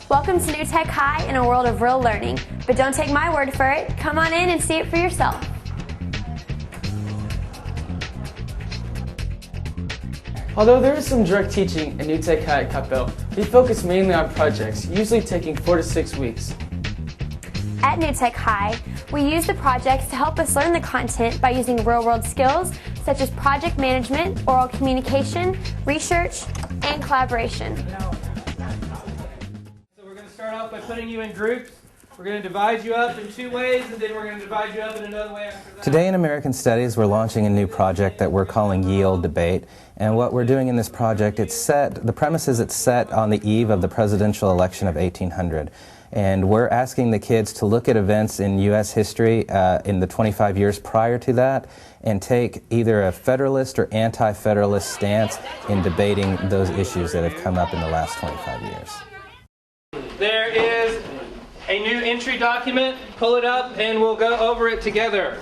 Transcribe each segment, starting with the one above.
Welcome to New Tech High in a world of real learning. But don't take my word for it. Come on in and see it for yourself. Although there is some direct teaching at New Tech High Coppell, we focus mainly on projects, usually taking 4 to 6 weeks. At New Tech High, we use the projects to help us learn the content by using real-world skills such as project management, oral communication, research, and collaboration. Start off by putting you in groups. We're going to divide you up in 2 ways, and then we're going to divide you up in another way after that. Today in American Studies, we're launching a new project that we're calling Ye Olde Debate. And what we're doing in this project, the premise is it's set on the eve of the presidential election of 1800. And we're asking the kids to look at events in U.S. history in the 25 years prior to that and take either a Federalist or anti-Federalist stance in debating those issues that have come up in the last 25 years. There is a new entry document. Pull it up and we'll go over it together.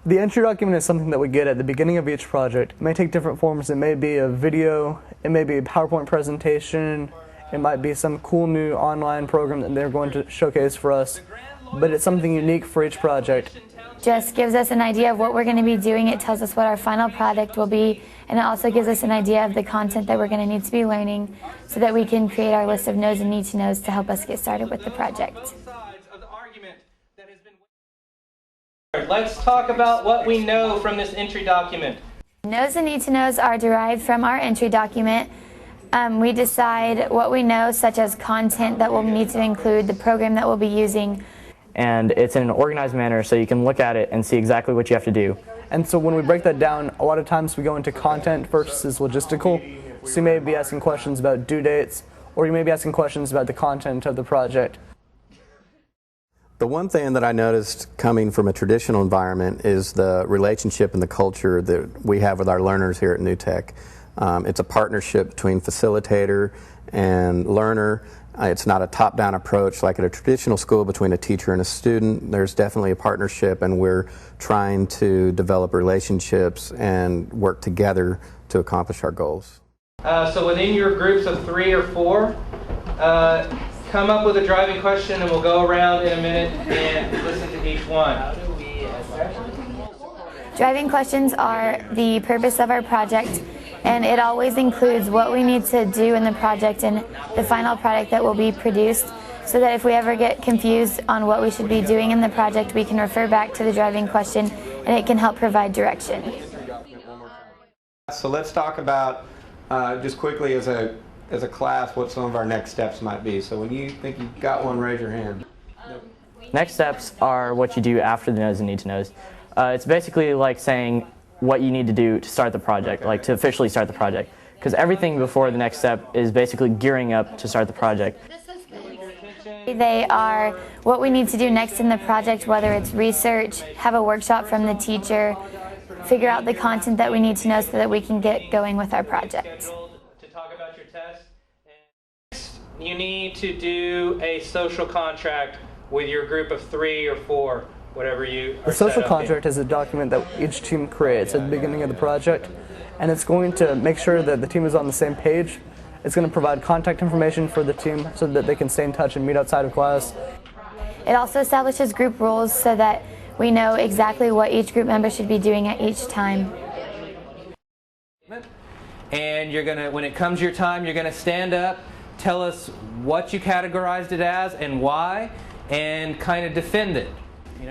The entry document is something that we get at the beginning of each project. It may take different forms. It may be a video, it may be a PowerPoint presentation, it might be some cool new online program that they're going to showcase for us, but it's something unique for each project. Just gives us an idea of what we're going to be doing. It tells us what our final product will be, and it also gives us an idea of the content that we're going to need to be learning so that we can create our list of knows and need to knows to help us get started with the project. Let's talk about what we know from this entry document. Knows and need to knows are derived from our entry document. We decide what we know, such as content that we'll need to include, the program that we'll be using. And it's in an organized manner so you can look at it and see exactly what you have to do. And so when we break that down, a lot of times we go into content versus logistical. So you may be asking questions about due dates, or you may be asking questions about the content of the project. The one thing that I noticed coming from a traditional environment is the relationship and the culture that we have with our learners here at New Tech. It's a partnership between facilitator and learner. It's not a top-down approach like at a traditional school between a teacher and a student. There's definitely a partnership, and we're trying to develop relationships and work together to accomplish our goals. So within your groups of 3 or 4, come up with a driving question, and we'll go around in a minute and listen to each one. Driving questions are the purpose of our project, and it always includes what we need to do in the project and the final product that will be produced, so that if we ever get confused on what we should be doing in the project, we can refer back to the driving question and it can help provide direction. So let's talk about just quickly as a class what some of our next steps might be. So when you think you've got one, raise your hand. Next steps are what you do after the knows and need to knows. It's basically like saying what you need to do to start the project, like to officially start the project. Because everything before the next step is basically gearing up to start the project. They are what we need to do next in the project, whether it's research, have a workshop from the teacher, figure out the content that we need to know so that we can get going with our project. To talk about your test. Next, you need to do a social contract with your group of 3 or 4. Whatever you are. The social contract is a document that each team creates at the beginning of the project, and it's going to make sure that the team is on the same page. It's going to provide contact information for the team so that they can stay in touch and meet outside of class. It also establishes group rules so that we know exactly what each group member should be doing at each time. And you're going to, when it comes your time, you're going to stand up, tell us what you categorized it as and why, and kind of defend it.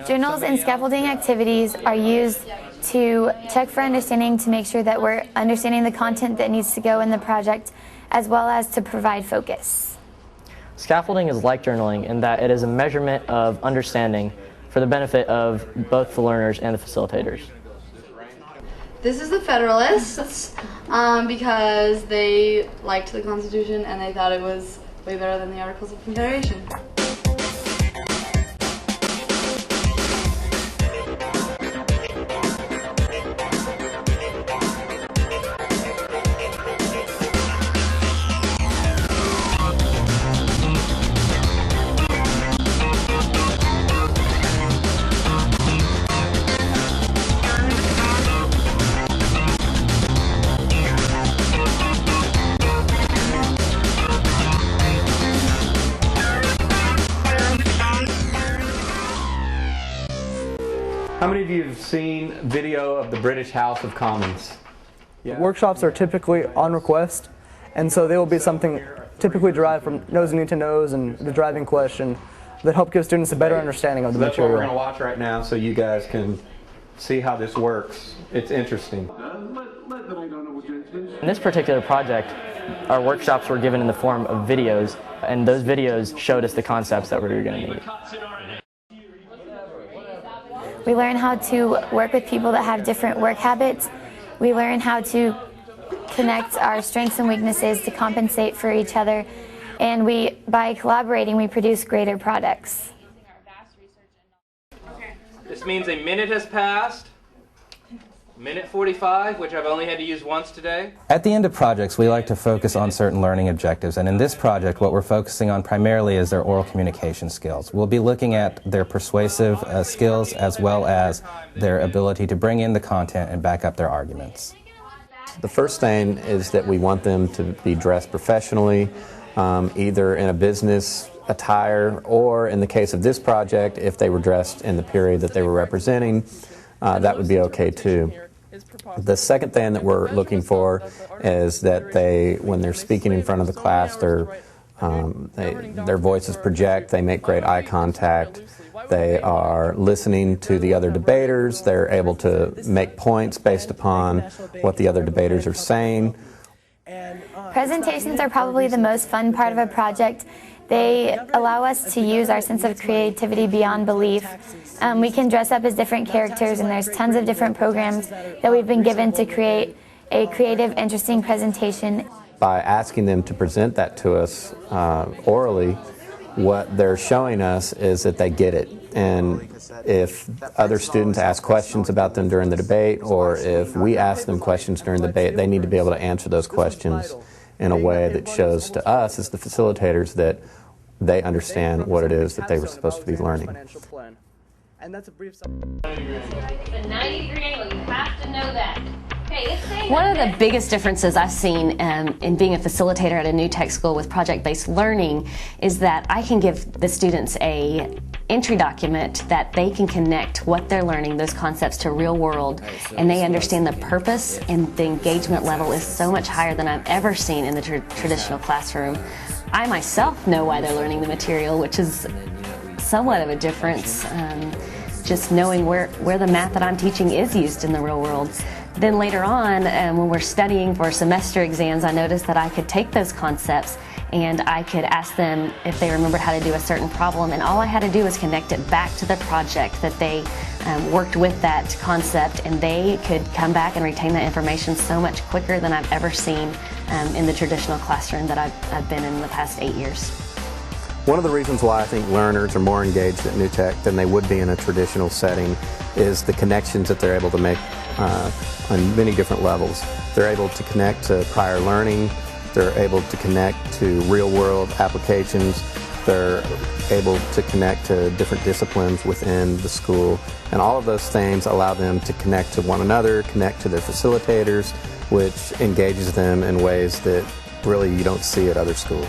Journals and scaffolding activities are used to check for understanding, to make sure that we're understanding the content that needs to go in the project, as well as to provide focus. Scaffolding is like journaling in that it is a measurement of understanding for the benefit of both the learners and the facilitators. This is the Federalists because they liked the Constitution and they thought it was way better than the Articles of Confederation. How many of you have seen video of the British House of Commons? Yeah. Workshops are typically on request, and so they will be something typically derived from nose and need to knows and the driving question that help give students a better understanding of the That's material. what we're going to watch right now so you guys can see how this works. It's interesting. In this particular project, our workshops were given in the form of videos, and those videos showed us the concepts that we were going to need. We learn how to work with people that have different work habits. We learn how to connect our strengths and weaknesses to compensate for each other. And by collaborating, we produce greater products. This means a minute has passed. Minute 45, which I've only had to use once today. At the end of projects, we like to focus on certain learning objectives, and in this project, what we're focusing on primarily is their oral communication skills. We'll be looking at their persuasive skills as well as their ability to bring in the content and back up their arguments. The first thing is that we want them to be dressed professionally, either in a business attire or, in the case of this project, if they were dressed in the period that they were representing, that would be okay too. The second thing that we're looking for is that when they're speaking in front of the class, their voices project, they make great eye contact, they are listening to the other debaters, they're able to make points based upon what the other debaters are saying. Presentations are probably the most fun part of a project. They allow us to use our sense of creativity beyond belief. We can dress up as different characters, and there's tons of different programs that we've been given to create a creative, interesting presentation. By asking them to present that to us orally, what they're showing us is that they get it. And if other students ask questions about them during the debate, or if we ask them questions during the debate, they need to be able to answer those questions in a way that shows to us as the facilitators that they understand what it is that they were supposed to be learning. And that's a brief It's a 90-degree angle. You have to know that. One of the biggest differences I've seen in being a facilitator at a new tech school with project-based learning is that I can give the students a entry document that they can connect what they're learning, those concepts, to real world, and they understand the purpose, and the engagement level is so much higher than I've ever seen in the traditional classroom. I myself know why they're learning the material, which is somewhat of a difference, just knowing where the math that I'm teaching is used in the real world. Then later on, when we're studying for semester exams, I noticed that I could take those concepts and I could ask them if they remembered how to do a certain problem, and all I had to do was connect it back to the project that they worked with that concept, and they could come back and retain that information so much quicker than I've ever seen in the traditional classroom that I've been in the past 8 years. One of the reasons why I think learners are more engaged at New Tech than they would be in a traditional setting is the connections that they're able to make on many different levels. They're able to connect to prior learning, they're able to connect to real-world applications, they're able to connect to different disciplines within the school, and all of those things allow them to connect to one another, connect to their facilitators, which engages them in ways that really you don't see at other schools.